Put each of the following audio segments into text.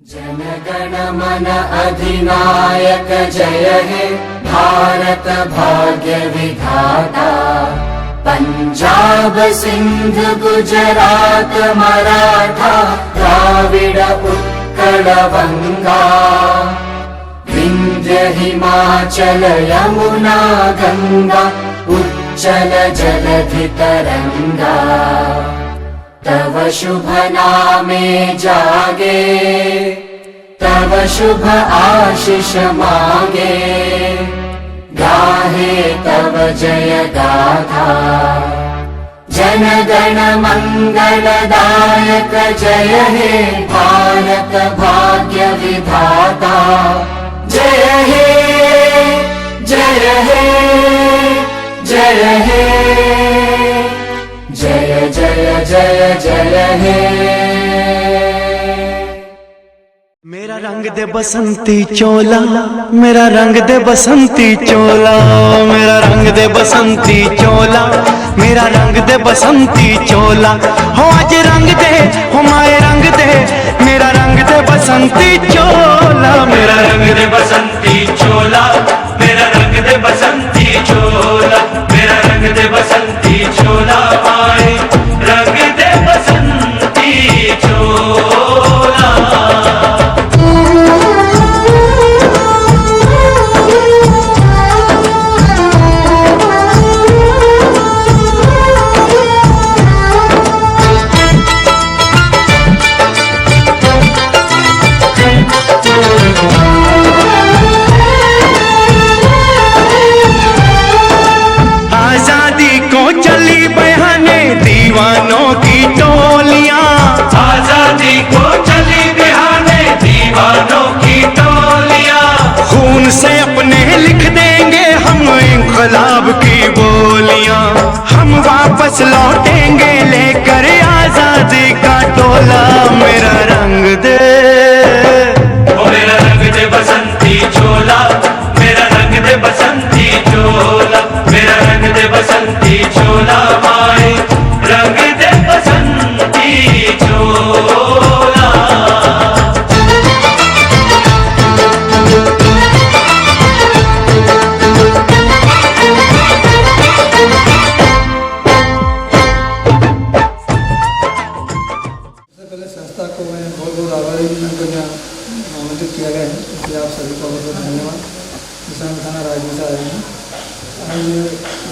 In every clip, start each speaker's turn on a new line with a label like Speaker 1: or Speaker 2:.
Speaker 1: जनगण मन अधिनायक जय हे भारत भाग्य विधाता। पंजाब सिंध गुजरात मराठा द्राविड उत्कल बंगा। विंध्य हिमाचल यमुना गंगा उच्चल जलधि तरंगा। तव शुभ नामे जागे तव शुभ आशीष मागे। गाहे तव जय गाथा जन गण मंगलदायक जय हे भारत भाग्य विधाता। जय हे जय हे जय हे जय जय जय जय हे।
Speaker 2: मेरा रंग दे बसंती चोला, मेरा रंग दे बसंती चोला, मेरा रंग दे बसंती चोला, मेरा रंग दे बसंती चोला। हो आज रंग दे हो माए रंग दे, मेरा रंग दे बसंती चोला, मेरा रंग दे बसंती चोला, मेरा रंग दे बसंती चोला, मेरा रंग दे बसंती चोला, माए रंग दे बसंती चोला। आजादी को चली बहाने दीवानों की टोलियां, आजादी को चली बहाने दीवानों की टोलियां। खून से अपने लिख देंगे हम इंकलाब की बोलियां। हम वापस लौटेंगे लेकर आजादी का टोला। मेरा रंग दे ओ मेरा रंग दे बसंती चोला, मेरा रंग दे बसंती चोला, मेरा रंग दे बसंती चोला, माए रंग दे बसंती चोला।
Speaker 3: पहले संस्था को मैं बहुत बहुत आभारी हूँ, उनको यहाँ आमंत्रित किया गया है, इसलिए आप सभी को बहुत बहुत धन्यवाद। किसान थाना राजनीति आए हैं। आज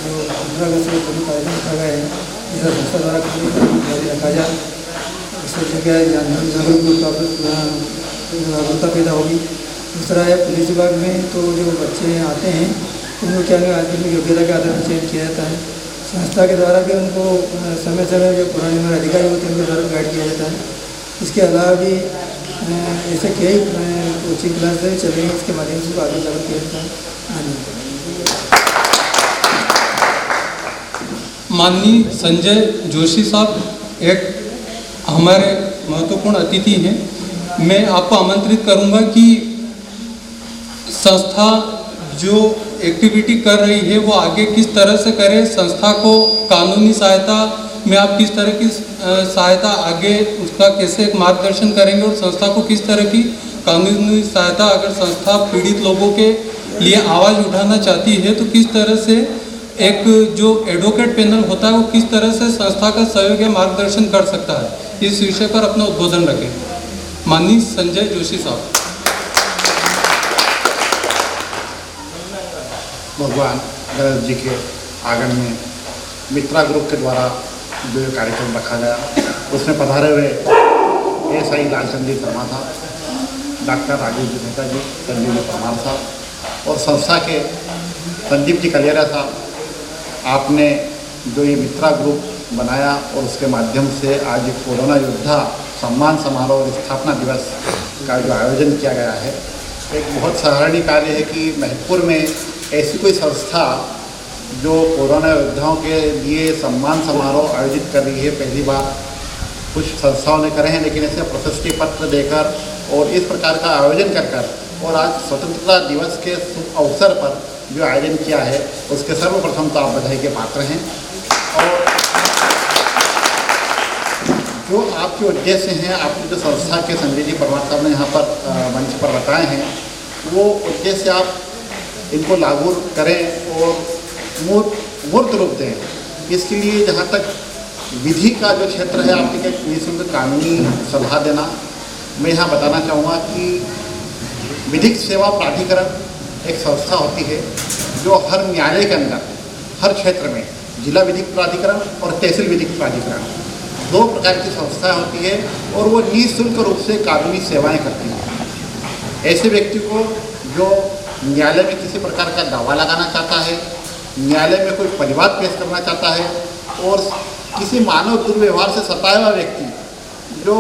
Speaker 3: जो 15 अगस्त को सभी कार्यक्रम रखा गया है, जिसका संस्था द्वारा जारी रखा जाए, इससे जगह जागरूकता पैदा होगी। दूसरा है पुलिस विभाग में तो जो बच्चे आते हैं उनको क्या योग्यता के आधार पर चयन किया जाता है। संस्था के द्वारा भी उनको समय समय जो पुराने हमारे अधिकारी होते हैं उनके द्वारा गाइड किया जाता है। इसके अलावा भी ऐसे कई कोचिंग क्लास चल रही हैं, इसके माध्यम से आगे जागरूक किया जाता है।
Speaker 4: माननीय संजय जोशी साहब एक हमारे महत्वपूर्ण अतिथि हैं। मैं आपको आमंत्रित करूंगा कि संस्था जो एक्टिविटी कर रही है वो आगे किस तरह से करे, संस्था को कानूनी सहायता में आप किस तरह की सहायता आगे उसका कैसे एक मार्गदर्शन करेंगे, और संस्था को किस तरह की कानूनी सहायता अगर संस्था पीड़ित लोगों के लिए आवाज़ उठाना चाहती है तो किस तरह से एक जो एडवोकेट पैनल होता है वो किस तरह से संस्था का सहयोग या मार्गदर्शन कर सकता है, इस विषय पर अपना उद्बोधन रखें। माननीय संजय जोशी साहब।
Speaker 5: भगवान गणेश जी के आंगन में मित्रा ग्रुप के द्वारा जो कार्यक्रम रखा गया उसमें पधारे हुए एएसआई लालचंद जी शर्मा साहब, डॉक्टर राजीव जी मेहता जी, संजीव जी परमार साहब और संस्था के संजीव जी कलियारा साहब, आपने जो ये मित्रा ग्रुप बनाया और उसके माध्यम से आज कोरोना योद्धा सम्मान समारोह और स्थापना दिवस का जो आयोजन किया गया है, एक बहुत सराहनीय कार्य है कि महतपुर में ऐसी कोई संस्था जो कोरोना योद्धाओं के लिए सम्मान समारोह आयोजित कर रही है। पहली बार कुछ संस्थाओं ने करे हैं, लेकिन ऐसे प्रशस्ति पत्र देकर और इस प्रकार का आयोजन कर और आज स्वतंत्रता दिवस के शुभ अवसर पर जो आयोजन किया है उसके सर्वप्रथम तो आप बधाई के पात्र हैं। और जो आपके उद्देश्य हैं, आपकी जो संस्था के संजय जी परमार साहब ने यहाँ पर मंच पर बताए हैं, वो उद्देश्य आप इनको लागू करें और मूर्त रूप दें। इसके लिए जहाँ तक विधि का जो क्षेत्र है, आपके निःशुल्क कानूनी सलाह देना, मैं यहाँ बताना चाहूँगा कि विधिक सेवा प्राधिकरण एक संस्था होती है जो हर न्यायालय के अंदर हर क्षेत्र में जिला विधिक प्राधिकरण और तहसील विधिक प्राधिकरण 2 प्रकार की संस्थाएं होती है और वो निःशुल्क रूप से कानूनी सेवाएं करती हैं। ऐसे व्यक्ति को जो न्यायालय में किसी प्रकार का दावा लगाना चाहता है, न्यायालय में कोई परिवाद पेश करना चाहता है और किसी मानव दुर्व्यवहार से सताया हुआ व्यक्ति जो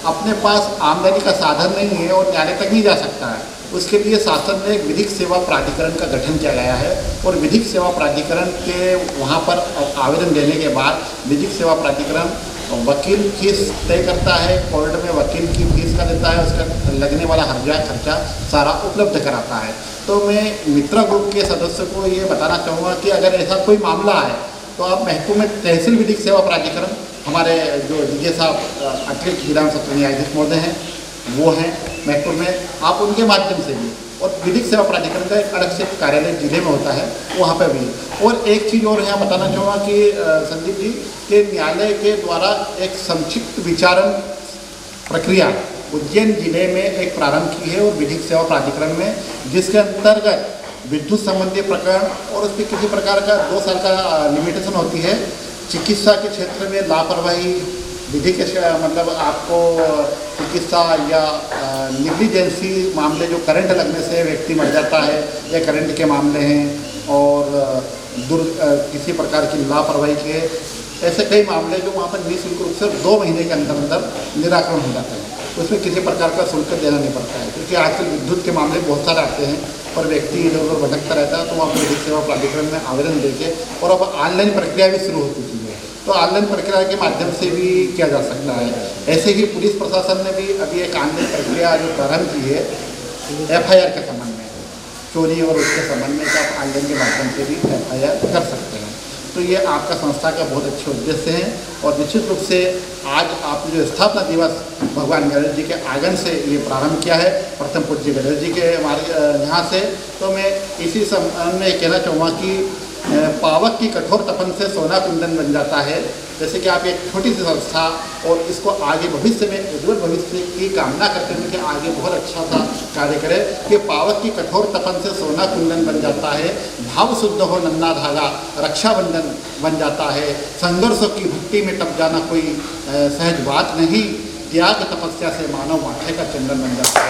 Speaker 5: अपने पास आमदनी का साधन नहीं है और न्यायालय तक नहीं जा सकता है, उसके लिए शासन ने एक विधिक सेवा प्राधिकरण का गठन किया गया है। और विधिक सेवा प्राधिकरण के वहाँ पर आवेदन देने के बाद विधिक सेवा प्राधिकरण वकील फीस तय करता है, कोर्ट में वकील की फीस का देता है, उसका लगने वाला खर्चा सारा उपलब्ध कराता है। तो मैं मित्रा ग्रुप के सदस्य को ये बताना चाहूँगा कि अगर ऐसा कोई मामला है तो आप महकूम में तहसील विधिक सेवा प्राधिकरण, हमारे जो डीजे साहब अतिरिक्त जिला सत्र न्यायाधीश महोदय हैं वो हैं महकूम में, आप उनके माध्यम से भी, और विधिक सेवा प्राधिकरण का एक अलग से कार्यालय जिले में होता है, वहाँ पर भी। और एक चीज़ और यहाँ बताना चाहूँगा कि संदीप जी के न्यायालय के द्वारा एक संक्षिप्त विचारण प्रक्रिया उज्जैन जिले में एक प्रारंभ की है और विधिक सेवा प्राधिकरण में, जिसके अंतर्गत विद्युत संबंधी प्रकरण और उसमें किसी प्रकार का 2 साल का लिमिटेशन होती है। चिकित्सा के क्षेत्र में लापरवाही, विधि के मतलब आपको चिकित्सा या निग्लिजेंसी मामले, जो करंट लगने से व्यक्ति मर जाता है या करंट के मामले हैं, और किसी प्रकार की लापरवाही के ऐसे कई मामले जो वहाँ पर निःशुल्क रूप से 2 महीने के अंदर अंदर निराकरण हो जाता है। उसमें किसी प्रकार का शुल्क देना नहीं पड़ता है, क्योंकि आजकल विद्युत के मामले बहुत सारे आते हैं और व्यक्ति इधर उधर भटकता रहता है। तो वहाँ पर विधिक सेवा प्राधिकरण में आवेदन देके, और अब ऑनलाइन प्रक्रिया भी शुरू हो चुकी है, तो ऑनलाइन प्रक्रिया के माध्यम से भी किया जा सकता है। ऐसे ही पुलिस प्रशासन ने भी अभी एक ऑनलाइन प्रक्रिया जो प्रारंभ की है FIR के संबंध में, चोरी और उसके संबंध में, आप ऑनलाइन के माध्यम से भी FIR कर सकते हैं। तो ये आपका संस्था का बहुत अच्छे उद्देश्य हैं और निश्चित रूप से आज आपने जो स्थापना दिवस भगवान गणेश जी के आगमन से ये प्रारंभ किया है, प्रथम पूज्य गणेश जी के यहाँ से, तो मैं इसी संबंध में कहना चाहूँगा कि पावक की कठोर तपन से सोना कुंदन बन जाता है। जैसे कि आप एक छोटी सी संस्था और इसको आगे भविष्य में उज्ज्वल भविष्य की कामना करते हुए कि आगे बहुत अच्छा सा कार्य करे, कि पावक की कठोर तपन से सोना कुंदन बन जाता है, भाव शुद्ध हो नन्ना धागा रक्षाबंधन बन जाता है, संघर्षों की भक्ति में टप जाना कोई सहज बात नहीं, त्याग तपस्या से मानव माथे का चंदन बन जाता है।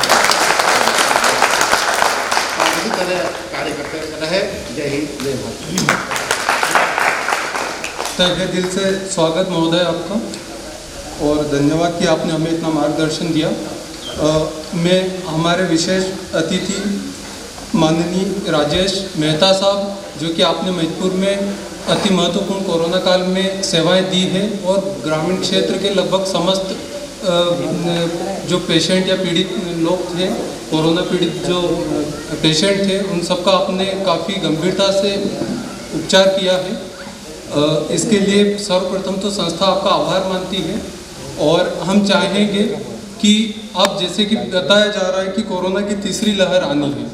Speaker 5: इसी तरह कार्य करते रहे। जय हिंद, जय भारत।
Speaker 4: तहे दिल से स्वागत महोदय आपका, और धन्यवाद कि आपने हमें इतना मार्गदर्शन दिया। मैं हमारे विशेष अतिथि माननीय राजेश मेहता साहब, जो कि आपने मणिपुर में अति महत्वपूर्ण कोरोना काल में सेवाएं दी है और ग्रामीण क्षेत्र के लगभग समस्त जो पेशेंट या पीड़ित लोग थे, कोरोना पीड़ित जो पेशेंट थे, उन सबका आपने काफ़ी गंभीरता से उपचार किया है। इसके लिए सर्वप्रथम तो संस्था आपका आभार मानती है, और हम चाहेंगे कि अब जैसे कि बताया जा रहा है कि कोरोना की तीसरी लहर आनी है,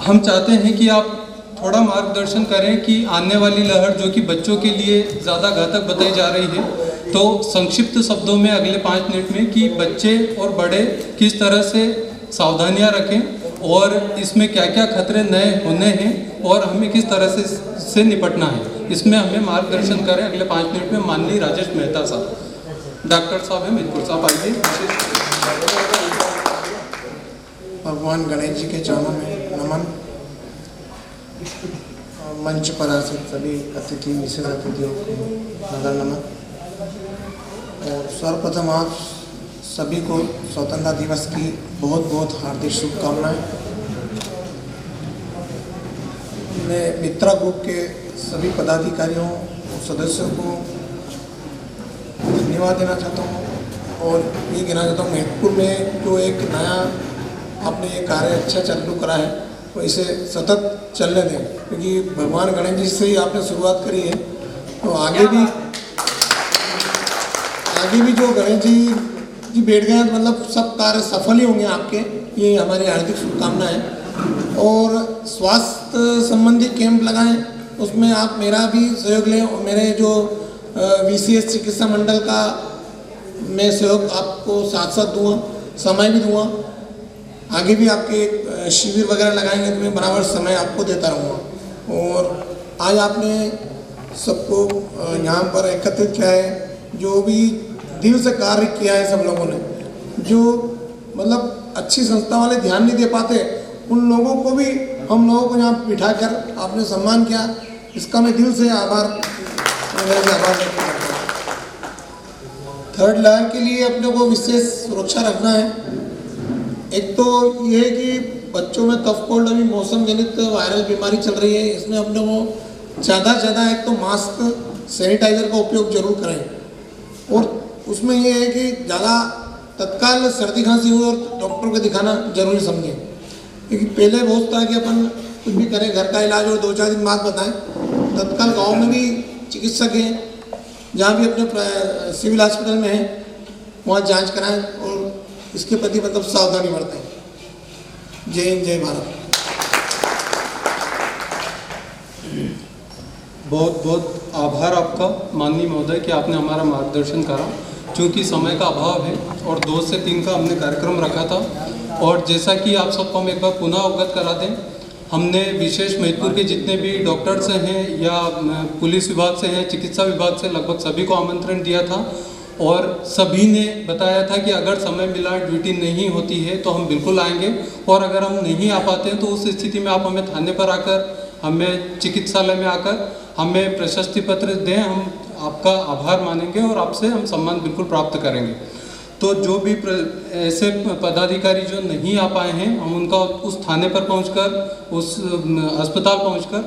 Speaker 4: हम चाहते हैं कि आप थोड़ा मार्गदर्शन करें कि आने वाली लहर जो कि बच्चों के लिए ज़्यादा घातक बताई जा रही है, तो संक्षिप्त शब्दों में अगले 5 मिनट में कि बच्चे और बड़े किस तरह से सावधानियां रखें और इसमें क्या क्या खतरे नए होने हैं और हमें किस तरह से निपटना है, इसमें हमें मार्गदर्शन करें अगले 5 मिनट में माननीय राजेश मेहता साहब। डॉक्टर साहब हैं मितपुर साहब, आइए।
Speaker 6: भगवान गणेश जी के चरणों में नमन। मंच पर आसीन सभी अतिथि विशेष अतिथियों को नगर नमन। और सर्वप्रथम आप सभी को स्वतंत्रता दिवस की बहुत बहुत हार्दिक शुभकामनाएं। मैं मित्रा ग्रुप के सभी पदाधिकारियों और सदस्यों को धन्यवाद देना चाहता हूँ और ये कहना चाहता हूँ महत्वपूर्ण में जो एक नया आपने ये कार्य अच्छा चालू करा है तो इसे सतत चलने दें, क्योंकि भगवान गणेश जी से ही आपने शुरुआत करी है, तो आगे भी आगे भी जो गणेश जी बैठ गए तो मतलब सब कार्य सफल ही होंगे आपके, ये हमारी हार्दिक शुभकामना है। और स्वास्थ्य संबंधी कैंप लगाएं, उसमें आप मेरा भी सहयोग लें और मेरे जो VCS चिकित्सा मंडल का मैं सहयोग आपको साथ साथ दूँगा, समय भी दूँगा। आगे भी आपके शिविर वगैरह लगाएंगे तो मैं बराबर समय आपको देता रहूँगा। और आज आपने सबको यहाँ पर एकत्रित किया है, जो भी दिल से कार्य किया है सब लोगों ने, जो मतलब अच्छी संस्था वाले ध्यान नहीं दे पाते उन लोगों को भी हम लोगों को यहाँ बिठा कर आपने सम्मान किया, इसका मैं दिल से आभार व्यक्त करता हूँ। थर्ड लहर के लिए अपने को विशेष सुरक्षा रखना है। एक तो ये है कि बच्चों में कफ कोल्ड अभी मौसम जनित वायरल बीमारी चल रही है, इसमें अपने को ज़्यादा से ज़्यादा एक तो मास्क सैनिटाइज़र का उपयोग जरूर करें। और उसमें ये है कि ज़्यादा तत्काल सर्दी खांसी हो और डॉक्टर को दिखाना जरूरी समझें, क्योंकि पहले बहुत था कि अपन कुछ भी करें घर का इलाज और 2-4 दिन बाद बताएं। तत्काल गांव में भी चिकित्सक हैं, जहाँ भी अपने सिविल हॉस्पिटल में हैं वहाँ जांच कराएं और इसके प्रति मतलब सावधानी बरतें। जय हिंद, जय भारत।
Speaker 4: बहुत बहुत आभार आपका माननीय महोदय कि आपने हमारा मार्गदर्शन करा। चूँकि समय का अभाव है और 2 से 3 का हमने कार्यक्रम रखा था, और जैसा कि आप सबको हम एक बार पुनः अवगत करा दें, हमने विशेष महिदपुर के जितने भी डॉक्टर्स हैं या पुलिस विभाग से हैं, चिकित्सा विभाग से, लगभग सभी को आमंत्रण दिया था और सभी ने बताया था कि अगर समय मिला, ड्यूटी नहीं होती है तो हम बिल्कुल आएंगे, और अगर हम नहीं आ पाते हैं तो उस स्थिति में आप हमें थाने पर आकर, हमें चिकित्सालय में आकर हमें प्रशस्ति पत्र दें, हम आपका आभार मानेंगे और आपसे हम सम्मान बिल्कुल प्राप्त करेंगे। तो जो भी ऐसे पदाधिकारी जो नहीं आ पाए हैं, हम उनका उस थाने पर पहुंचकर, उस अस्पताल पहुंचकर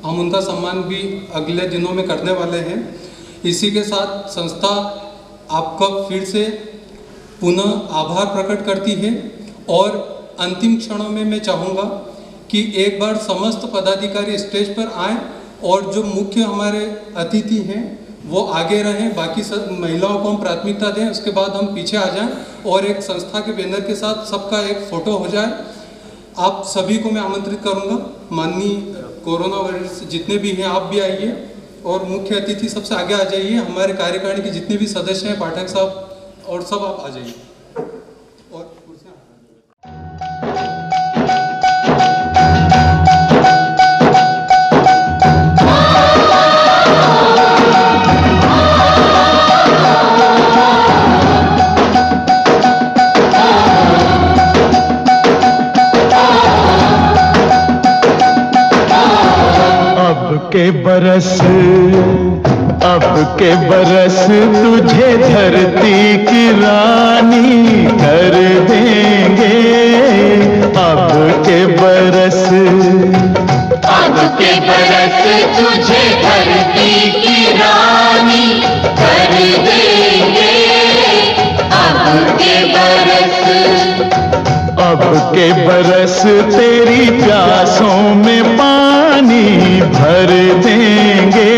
Speaker 4: हम उनका सम्मान भी अगले दिनों में करने वाले हैं। इसी के साथ संस्था आपका फिर से पुनः आभार प्रकट करती है, और अंतिम क्षणों में मैं चाहूँगा कि एक बार समस्त पदाधिकारी स्टेज पर आएँ और जो मुख्य हमारे अतिथि हैं वो आगे रहें, बाकी सब महिलाओं को हम प्राथमिकता दें, उसके बाद हम पीछे आ जाएं और एक संस्था के बैनर के साथ सबका एक फ़ोटो हो जाए। आप सभी को मैं आमंत्रित करूंगा, माननीय कोरोना वायरस जितने भी हैं आप भी आइए और मुख्य अतिथि सबसे आगे आ जाइए। हमारे कार्यकारिणी के जितने भी सदस्य हैं, पाठक साहब और सब आप आ जाइए। और
Speaker 2: अब के बरस तुझे धरती की रानी कर देंगे। अब के बरस
Speaker 1: तुझे धरती की रानी कर देंगे।
Speaker 2: अब के बरस तेरी प्यासों में पानी भर देंगे।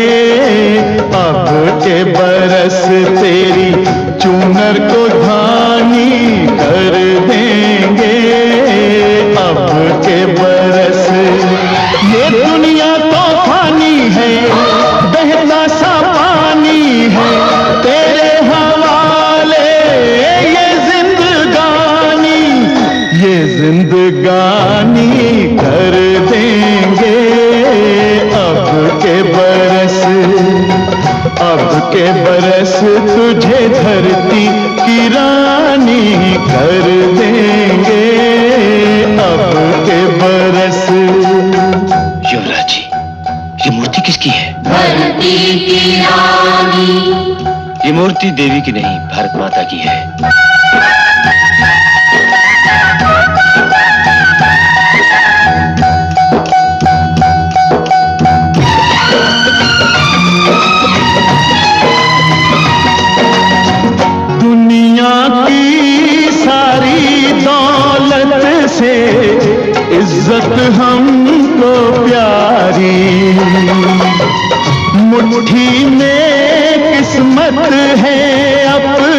Speaker 2: अब के बरस तेरी चूनर को धानी कर देंगे। अब के बरस ये दुनिया तो फानी है, बहता सा पानी है तेरे हवाले ये जिंदगानी कर देंगे। अब के बरस तुझे धरती की रानी कर देंगे। अब के बरस।
Speaker 7: युवराज जी, ये मूर्ति किसकी है?
Speaker 1: धरती की रानी।
Speaker 7: ये मूर्ति देवी की नहीं, भारत माता की है।
Speaker 2: इज्जत हमको प्यारी, मुट्ठी में किस्मत है अपनी।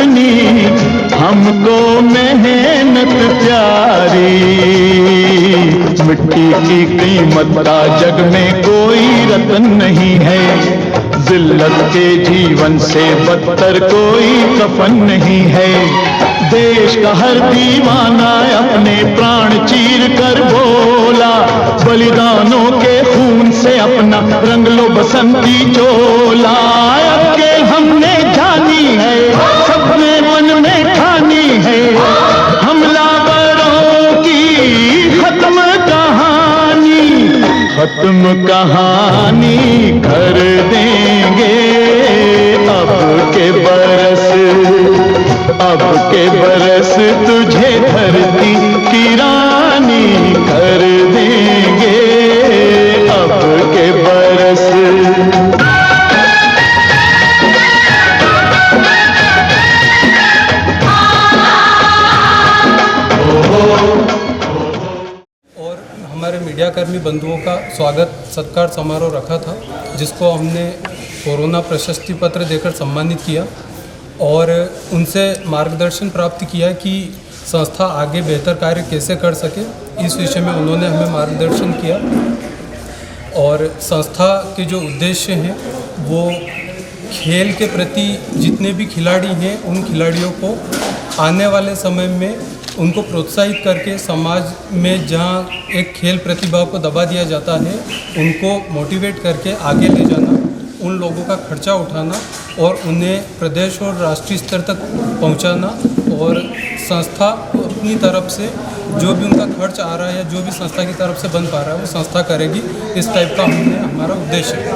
Speaker 8: की कीमत का जग में कोई रतन नहीं है, जिल्लत के जीवन से बदतर कोई कफन नहीं है। देश का हर दीवाना अपने प्राण चीर कर बोला, बलिदानों के खून से अपना रंग लो बसंती चोला। के हमने जानी है, सबने मन में ठानी है, हमलावरों की खत्म कहानी कर देंगे। अब के बरस तुझे धरती की रानी कर देंगे, अब के बरस।
Speaker 4: हमारे मीडियाकर्मी बंधुओं का स्वागत सत्कार समारोह रखा था, जिसको हमने कोरोना प्रशस्ति पत्र देकर सम्मानित किया और उनसे मार्गदर्शन प्राप्त किया कि संस्था आगे बेहतर कार्य कैसे कर सके। इस विषय में उन्होंने हमें मार्गदर्शन किया और संस्था के जो उद्देश्य हैं वो खेल के प्रति जितने भी खिलाड़ी हैं उन खिलाड़ियों को आने वाले समय में उनको प्रोत्साहित करके समाज में जहां एक खेल प्रतिभा को दबा दिया जाता है उनको मोटिवेट करके आगे ले जाना, उन लोगों का खर्चा उठाना और उन्हें प्रदेश और राष्ट्रीय स्तर तक पहुंचाना। और संस्था अपनी तरफ से जो भी उनका खर्च आ रहा है या जो भी संस्था की तरफ से बन पा रहा है वो संस्था करेगी। इस टाइप का हमारा उद्देश्य है।